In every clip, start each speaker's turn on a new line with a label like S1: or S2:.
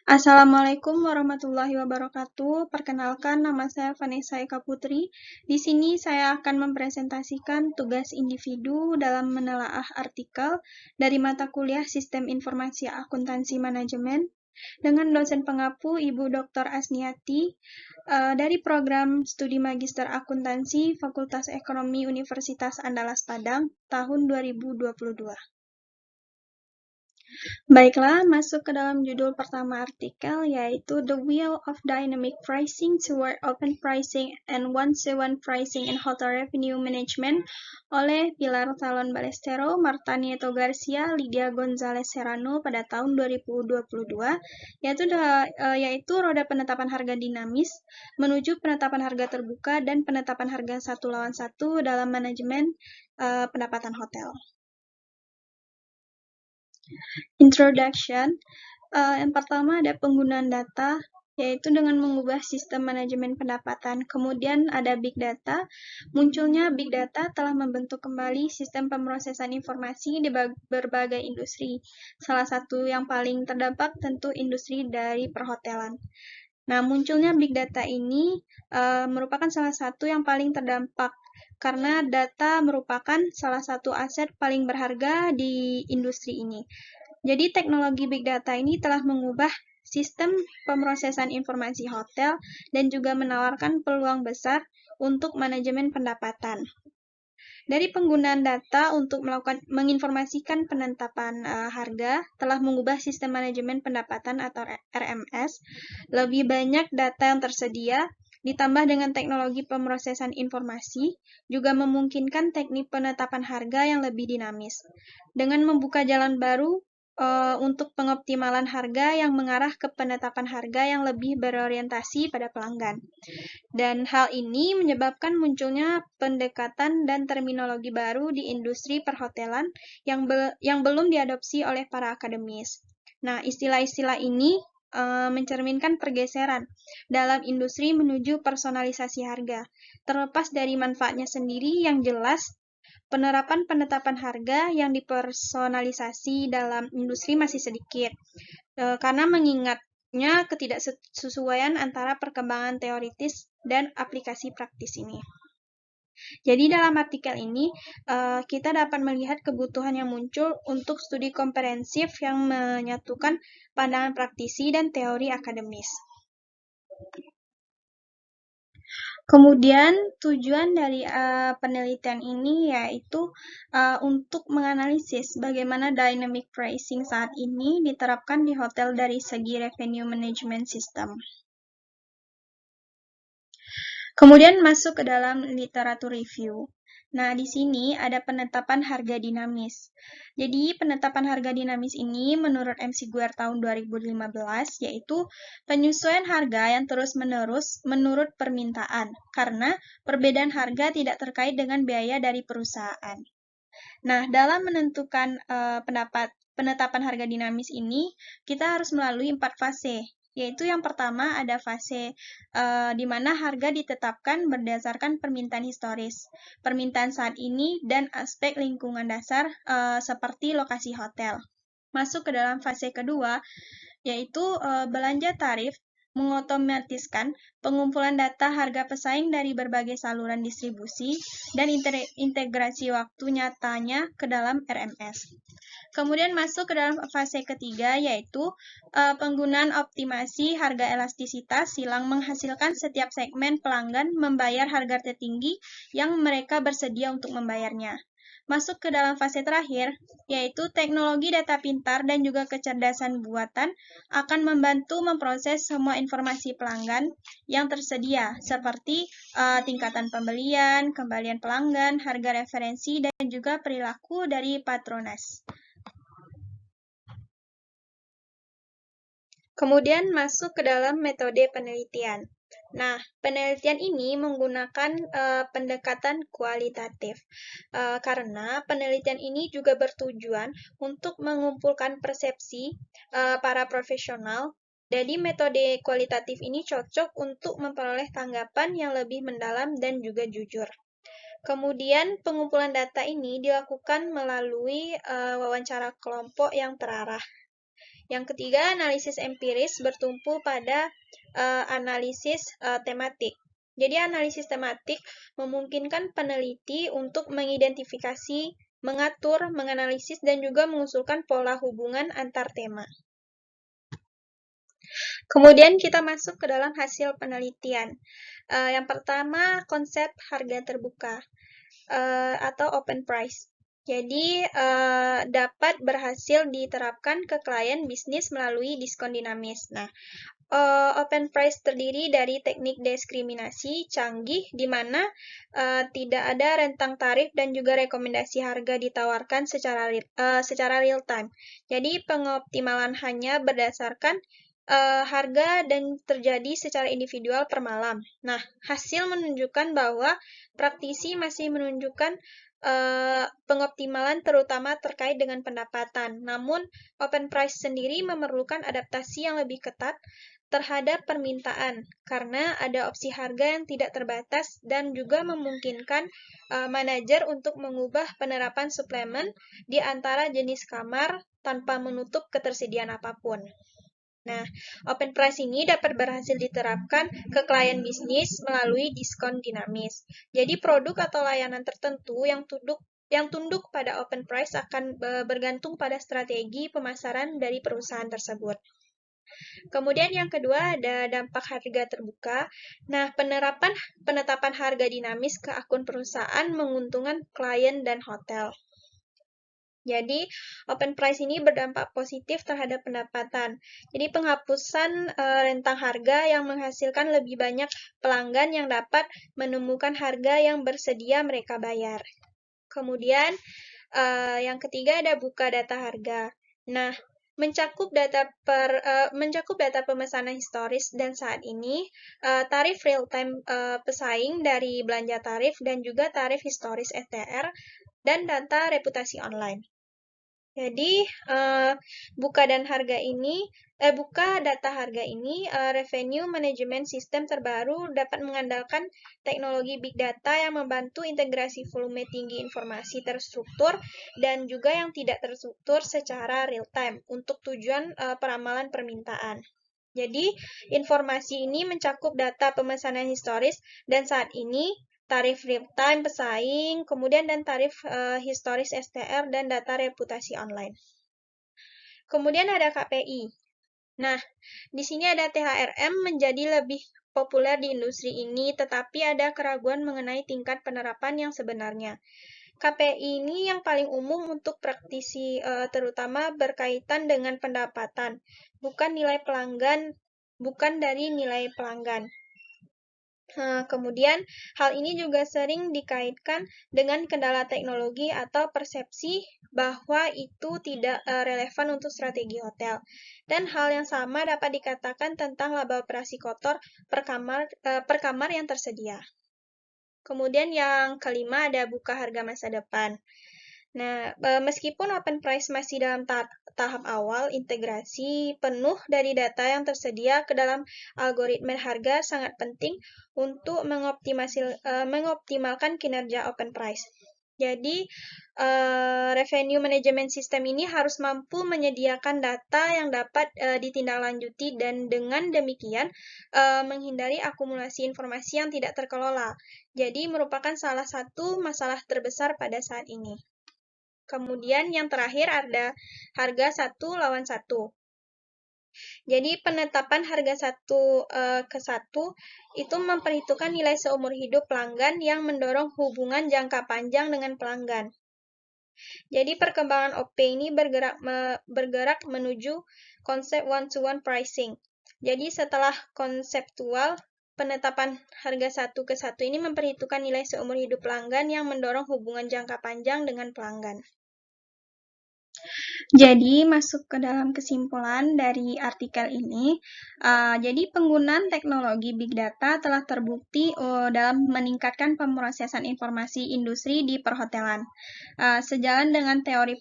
S1: Assalamualaikum warahmatullahi wabarakatuh. Perkenalkan, nama saya Vanessa Eka Putri. Di sini saya akan mempresentasikan tugas individu dalam menelaah artikel dari mata kuliah Sistem Informasi Akuntansi Manajemen dengan dosen pengapu Ibu Dr. Asniati dari program Studi Magister Akuntansi Fakultas Ekonomi Universitas Andalas Padang tahun 2022. Baiklah, masuk ke dalam judul pertama artikel, yaitu The Wheel of Dynamic Pricing Toward Open Pricing and One-to-One Pricing in Hotel Revenue Management oleh Pilar Talon Balestero, Marta Nieto Garcia, Lydia Gonzalez Serrano pada tahun 2022, yaitu roda penetapan harga dinamis menuju penetapan harga terbuka dan penetapan harga satu lawan satu dalam manajemen pendapatan hotel. Introduction. Yang pertama ada penggunaan data, yaitu dengan mengubah sistem manajemen pendapatan. Kemudian ada big data. Munculnya big data telah membentuk kembali sistem pemrosesan informasi di berbagai industri. Salah satu yang paling terdampak tentu industri dari perhotelan. Nah, munculnya big data ini merupakan salah satu yang paling terdampak karena data merupakan salah satu aset paling berharga di industri ini. Jadi teknologi big data ini telah mengubah sistem pemrosesan informasi hotel dan juga menawarkan peluang besar untuk manajemen pendapatan. Dari penggunaan data untuk menginformasikan penetapan harga telah mengubah sistem manajemen pendapatan atau RMS. Lebih banyak data yang tersedia ditambah dengan teknologi pemrosesan informasi juga memungkinkan teknik penetapan harga yang lebih dinamis. Dengan membuka jalan baru untuk pengoptimalan harga yang mengarah ke penetapan harga yang lebih berorientasi pada pelanggan. Dan hal ini menyebabkan munculnya pendekatan dan terminologi baru di industri perhotelan yang belum diadopsi oleh para akademis. Nah, istilah-istilah ini mencerminkan pergeseran dalam industri menuju personalisasi harga. Terlepas dari manfaatnya sendiri yang jelas, penerapan penetapan harga yang dipersonalisasi dalam industri masih sedikit, karena mengingatnya ketidaksesuaian antara perkembangan teoritis dan aplikasi praktis ini. Jadi dalam artikel ini, kita dapat melihat kebutuhan yang muncul untuk studi komprehensif yang menyatukan pandangan praktisi dan teori akademis. Kemudian tujuan dari penelitian ini yaitu untuk menganalisis bagaimana dynamic pricing saat ini diterapkan di hotel dari segi revenue management system. Kemudian masuk ke dalam literatur review. Nah, di sini ada penetapan harga dinamis. Jadi, penetapan harga dinamis ini menurut MC Guer tahun 2015 yaitu penyesuaian harga yang terus-menerus menurut permintaan karena perbedaan harga tidak terkait dengan biaya dari perusahaan. Nah, dalam menentukan penetapan harga dinamis ini, kita harus melalui 4 fase, yaitu yang pertama ada fase di mana harga ditetapkan berdasarkan permintaan historis, permintaan saat ini, dan aspek lingkungan dasar seperti lokasi hotel. Masuk ke dalam fase kedua, yaitu belanja tarif mengotomatiskan pengumpulan data harga pesaing dari berbagai saluran distribusi dan integrasi waktu nyatanya ke dalam RMS. Kemudian masuk ke dalam fase ketiga, yaitu penggunaan optimasi harga elastisitas silang menghasilkan setiap segmen pelanggan membayar harga tertinggi yang mereka bersedia untuk membayarnya. Masuk ke dalam fase terakhir, yaitu teknologi data pintar dan juga kecerdasan buatan akan membantu memproses semua informasi pelanggan yang tersedia, seperti tingkatan pembelian, kembalian pelanggan, harga referensi, dan juga perilaku dari patronas. Kemudian masuk ke dalam metode penelitian. Nah, penelitian ini menggunakan pendekatan kualitatif karena penelitian ini juga bertujuan untuk mengumpulkan persepsi para profesional. Jadi metode kualitatif ini cocok untuk memperoleh tanggapan yang lebih mendalam dan juga jujur. Kemudian pengumpulan data ini dilakukan melalui wawancara kelompok yang terarah. Yang ketiga, analisis empiris bertumpu pada analisis tematik. Jadi analisis tematik memungkinkan peneliti untuk mengidentifikasi, mengatur, menganalisis, dan juga mengusulkan pola hubungan antar tema. Kemudian kita masuk ke dalam hasil penelitian. Yang pertama, konsep harga terbuka atau open price. Jadi, dapat berhasil diterapkan ke klien bisnis melalui diskon dinamis. Nah, open price terdiri dari teknik diskriminasi canggih di mana tidak ada rentang tarif dan juga rekomendasi harga ditawarkan secara real time. Jadi pengoptimalan hanya berdasarkan harga dan terjadi secara individual per malam. Nah, hasil menunjukkan bahwa praktisi masih menunjukkan pengoptimalan terutama terkait dengan pendapatan. Namun, open price sendiri memerlukan adaptasi yang lebih ketat terhadap permintaan karena ada opsi harga yang tidak terbatas dan juga memungkinkan manajer untuk mengubah penerapan suplemen di antara jenis kamar tanpa menutup ketersediaan apapun. Nah, open price ini dapat berhasil diterapkan ke klien bisnis melalui diskon dinamis. Jadi produk atau layanan tertentu yang tunduk pada open price akan bergantung pada strategi pemasaran dari perusahaan tersebut. Kemudian yang kedua ada dampak harga terbuka. Nah, penetapan harga dinamis ke akun perusahaan menguntungkan klien dan hotel. Jadi, open price ini berdampak positif terhadap pendapatan. Jadi, penghapusan rentang harga yang menghasilkan lebih banyak pelanggan yang dapat menemukan harga yang bersedia mereka bayar. Kemudian, yang ketiga ada buka data harga. Nah, mencakup data pemesanan historis dan saat ini, tarif real-time pesaing dari belanja tarif dan juga tarif historis STR dan data reputasi online. Jadi, buka data harga ini revenue management system terbaru dapat mengandalkan teknologi big data yang membantu integrasi volume tinggi informasi terstruktur dan juga yang tidak terstruktur secara real time untuk tujuan peramalan permintaan. Jadi, informasi ini mencakup data pemesanan historis dan saat ini tarif real-time pesaing, kemudian dan tarif historis STR dan data reputasi online. Kemudian ada KPI. Nah, di sini ada THRM menjadi lebih populer di industri ini, tetapi ada keraguan mengenai tingkat penerapan yang sebenarnya. KPI ini yang paling umum untuk praktisi, terutama berkaitan dengan pendapatan, bukan dari nilai pelanggan. Kemudian, hal ini juga sering dikaitkan dengan kendala teknologi atau persepsi bahwa itu tidak relevan untuk strategi hotel. Dan hal yang sama dapat dikatakan tentang laba operasi kotor per kamar yang tersedia. Kemudian yang kelima ada buka harga masa depan. Nah, meskipun open price masih dalam tahap awal, integrasi penuh dari data yang tersedia ke dalam algoritma harga sangat penting untuk mengoptimalkan kinerja open price. Jadi, revenue management system ini harus mampu menyediakan data yang dapat ditindaklanjuti dan dengan demikian menghindari akumulasi informasi yang tidak terkelola. Jadi, merupakan salah satu masalah terbesar pada saat ini. Kemudian yang terakhir ada harga 1 lawan 1. Jadi penetapan harga 1 ke 1 itu memperhitungkan nilai seumur hidup pelanggan yang mendorong hubungan jangka panjang dengan pelanggan. Jadi perkembangan OP ini bergerak menuju konsep one-to-one pricing. Jadi setelah konseptual, penetapan harga 1 ke 1 ini memperhitungkan nilai seumur hidup pelanggan yang mendorong hubungan jangka panjang dengan pelanggan. Jadi, masuk ke dalam kesimpulan dari artikel ini, jadi penggunaan teknologi Big Data telah terbukti dalam meningkatkan pemrosesan informasi industri di perhotelan. Sejalan dengan teori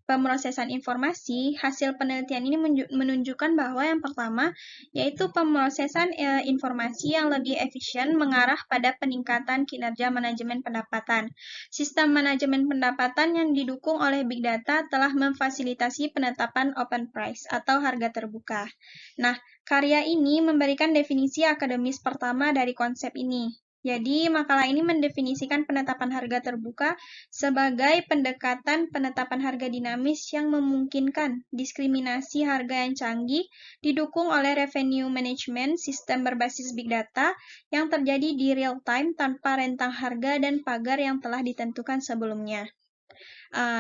S1: pemrosesan informasi, hasil penelitian ini menunjukkan bahwa yang pertama, yaitu pemrosesan informasi yang lebih efisien mengarah pada peningkatan kinerja manajemen pendapatan. Sistem manajemen pendapatan yang didukung oleh Big Data telah memfasilitasi penetapan open price atau harga terbuka. Nah, karya ini memberikan definisi akademis pertama dari konsep ini. Jadi, makalah ini mendefinisikan penetapan harga terbuka sebagai pendekatan penetapan harga dinamis yang memungkinkan diskriminasi harga yang canggih didukung oleh revenue management sistem berbasis big data yang terjadi di real time tanpa rentang harga dan pagar yang telah ditentukan sebelumnya.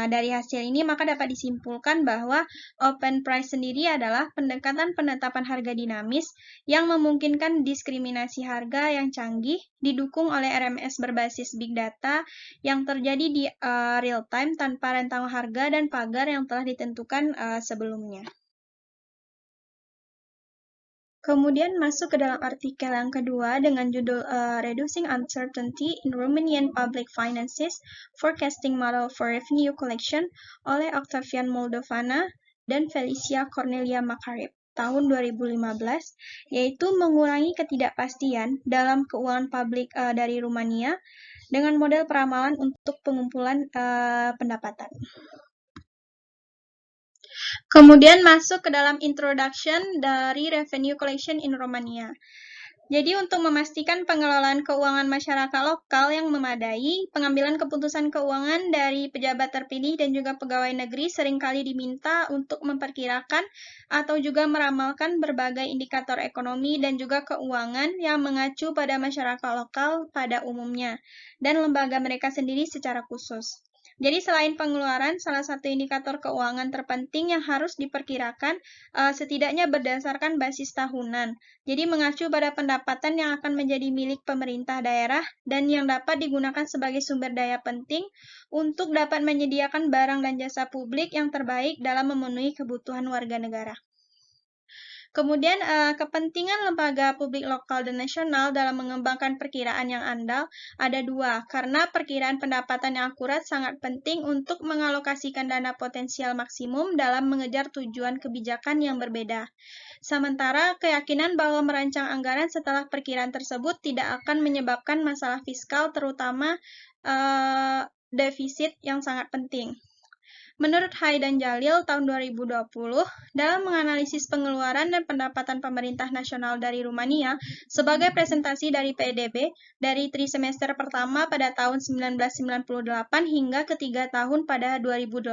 S1: Dari hasil ini maka dapat disimpulkan bahwa open price sendiri adalah pendekatan penetapan harga dinamis yang memungkinkan diskriminasi harga yang canggih didukung oleh RMS berbasis big data yang terjadi di real time tanpa rentang harga dan pagar yang telah ditentukan sebelumnya. Kemudian masuk ke dalam artikel yang kedua dengan judul Reducing Uncertainty in Romanian Public Finances Forecasting Model for Revenue Collection oleh Octavian Moldovana dan Felicia Cornelia Makarib tahun 2015, yaitu mengurangi ketidakpastian dalam keuangan publik dari Rumania dengan model peramalan untuk pengumpulan pendapatan. Kemudian masuk ke dalam introduction dari revenue collection in Romania. Jadi untuk memastikan pengelolaan keuangan masyarakat lokal yang memadai, pengambilan keputusan keuangan dari pejabat terpilih dan juga pegawai negeri seringkali diminta untuk memperkirakan atau juga meramalkan berbagai indikator ekonomi dan juga keuangan yang mengacu pada masyarakat lokal pada umumnya dan lembaga mereka sendiri secara khusus. Jadi selain pengeluaran, salah satu indikator keuangan terpenting yang harus diperkirakan setidaknya berdasarkan basis tahunan. Jadi mengacu pada pendapatan yang akan menjadi milik pemerintah daerah dan yang dapat digunakan sebagai sumber daya penting untuk dapat menyediakan barang dan jasa publik yang terbaik dalam memenuhi kebutuhan warga negara. Kemudian, kepentingan lembaga publik lokal dan nasional dalam mengembangkan perkiraan yang andal ada dua, karena perkiraan pendapatan yang akurat sangat penting untuk mengalokasikan dana potensial maksimum dalam mengejar tujuan kebijakan yang berbeda. Sementara, keyakinan bahwa merancang anggaran setelah perkiraan tersebut tidak akan menyebabkan masalah fiskal, terutama defisit yang sangat penting. Menurut Hai dan Jalil tahun 2020, dalam menganalisis pengeluaran dan pendapatan pemerintah nasional dari Rumania sebagai presentasi dari PDB dari trimester pertama pada tahun 1998 hingga ketiga tahun pada 2008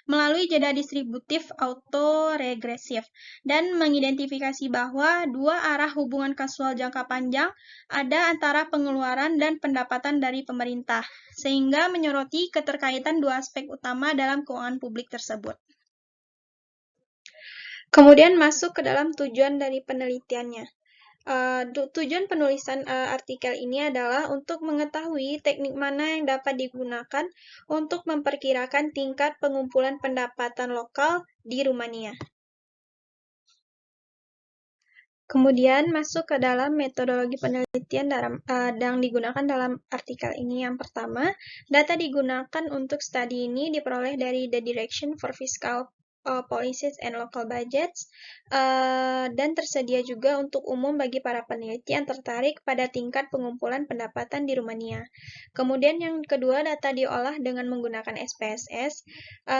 S1: melalui jeda distributif autoregresif dan mengidentifikasi bahwa dua arah hubungan kasual jangka panjang ada antara pengeluaran dan pendapatan dari pemerintah, sehingga menyoroti keterkaitan dua aspek utama dalam keuangan publik tersebut. Kemudian masuk ke dalam tujuan dari penelitiannya. Tujuan penulisan artikel ini adalah untuk mengetahui teknik mana yang dapat digunakan untuk memperkirakan tingkat pengumpulan pendapatan lokal di Rumania. Kemudian masuk ke dalam metodologi penelitian yang digunakan dalam artikel ini. Yang pertama, data digunakan untuk studi ini diperoleh dari The Direction for Fiscal Policies and Local Budgets dan tersedia juga untuk umum bagi para peneliti yang tertarik pada tingkat pengumpulan pendapatan di Rumania. Kemudian yang kedua, data diolah dengan menggunakan SPSS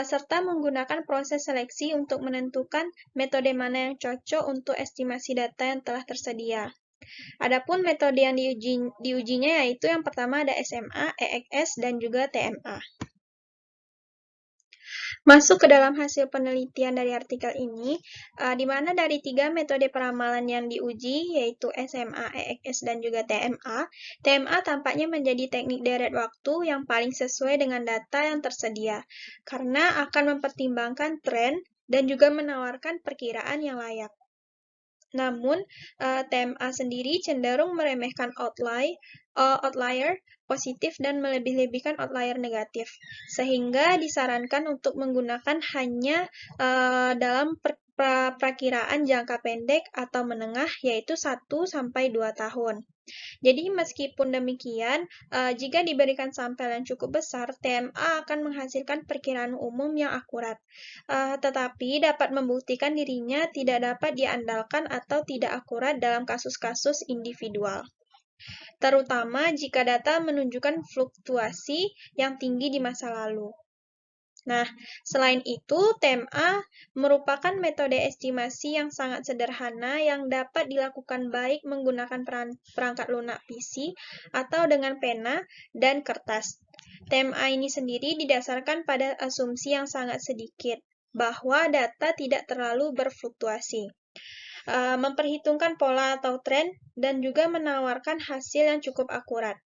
S1: serta menggunakan proses seleksi untuk menentukan metode mana yang cocok untuk estimasi data yang telah tersedia. Adapun metode yang diujinya yaitu yang pertama ada SMA, EXS, dan juga TMA. Masuk ke dalam hasil penelitian dari artikel ini, di mana dari 3 metode peramalan yang diuji, yaitu SMA, EXS, dan juga TMA, TMA tampaknya menjadi teknik deret waktu yang paling sesuai dengan data yang tersedia, karena akan mempertimbangkan tren dan juga menawarkan perkiraan yang layak. Namun, TMA sendiri cenderung meremehkan outlier positif dan melebih-lebihkan outlier negatif, sehingga disarankan untuk menggunakan hanya dalam Perakiraan jangka pendek atau menengah yaitu 1-2 tahun. Jadi meskipun demikian, jika diberikan sampel yang cukup besar, TMA akan menghasilkan perkiraan umum yang akurat. Tetapi dapat membuktikan dirinya tidak dapat diandalkan atau tidak akurat dalam kasus-kasus individual, terutama jika data menunjukkan fluktuasi yang tinggi di masa lalu. Nah, selain itu, TMA merupakan metode estimasi yang sangat sederhana yang dapat dilakukan baik menggunakan perangkat lunak PC atau dengan pena dan kertas. TMA ini sendiri didasarkan pada asumsi yang sangat sedikit, bahwa data tidak terlalu berfluktuasi, memperhitungkan pola atau tren, dan juga menawarkan hasil yang cukup akurat.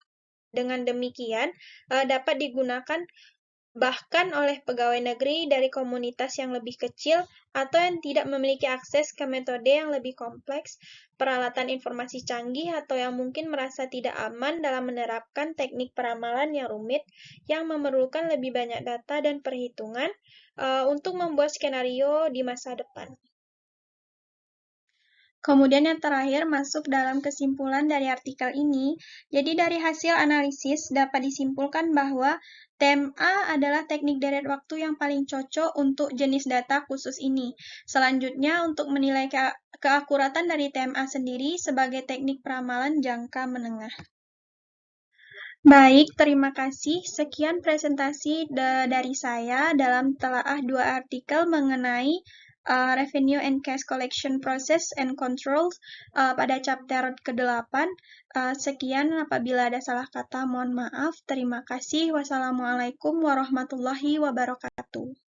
S1: Dengan demikian, dapat digunakan bahkan oleh pegawai negeri dari komunitas yang lebih kecil atau yang tidak memiliki akses ke metode yang lebih kompleks, peralatan informasi canggih, atau yang mungkin merasa tidak aman dalam menerapkan teknik peramalan yang rumit yang memerlukan lebih banyak data dan perhitungan untuk membuat skenario di masa depan. Kemudian yang terakhir masuk dalam kesimpulan dari artikel ini. Jadi dari hasil analisis dapat disimpulkan bahwa TMA adalah teknik deret waktu yang paling cocok untuk jenis data khusus ini. Selanjutnya untuk menilai keakuratan dari TMA sendiri sebagai teknik peramalan jangka menengah. Baik, terima kasih. Sekian presentasi dari saya dalam telaah 2 artikel mengenai Revenue and Cash Collection Process and Controls pada chapter ke-8. Sekian, apabila ada salah kata mohon maaf. Terima kasih. Wassalamualaikum warahmatullahi wabarakatuh.